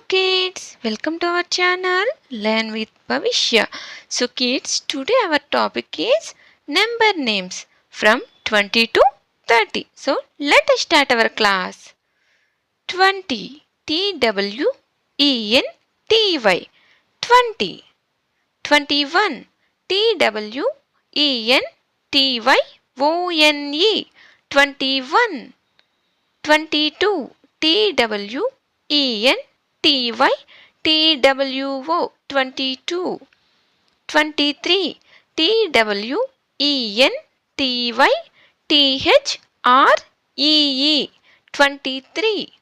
Kids, welcome to our channel Learn with Bhavishya. So kids, today our topic is number names from 20 to 30. So let us start our class. 20, TWENTY, 20. 21, TWENTYONE, 21. 22, TWENTYTWO, 22. 23, TWENTYTHREE, 23.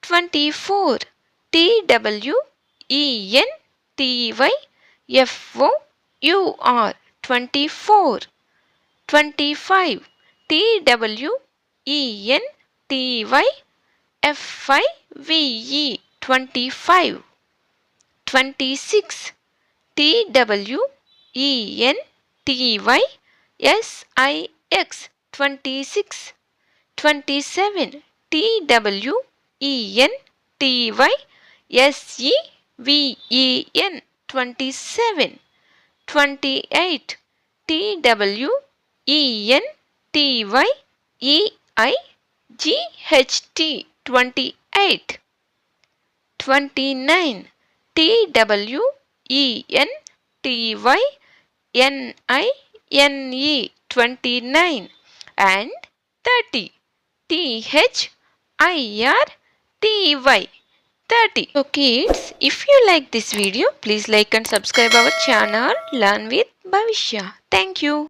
24, TWENTYFOUR, 24. 25, TWENTYFIVE, 25. 26, TWENTYSIX, 26. 27, TWENTYSEVEN, 27. 28, TWENTYEIGHT, 28. 29, TWENTYNINE, 29. And 30, THIRTY, 30. So kids, if you like this video, please like and subscribe our channel Learn with Bhavishya. Thank you.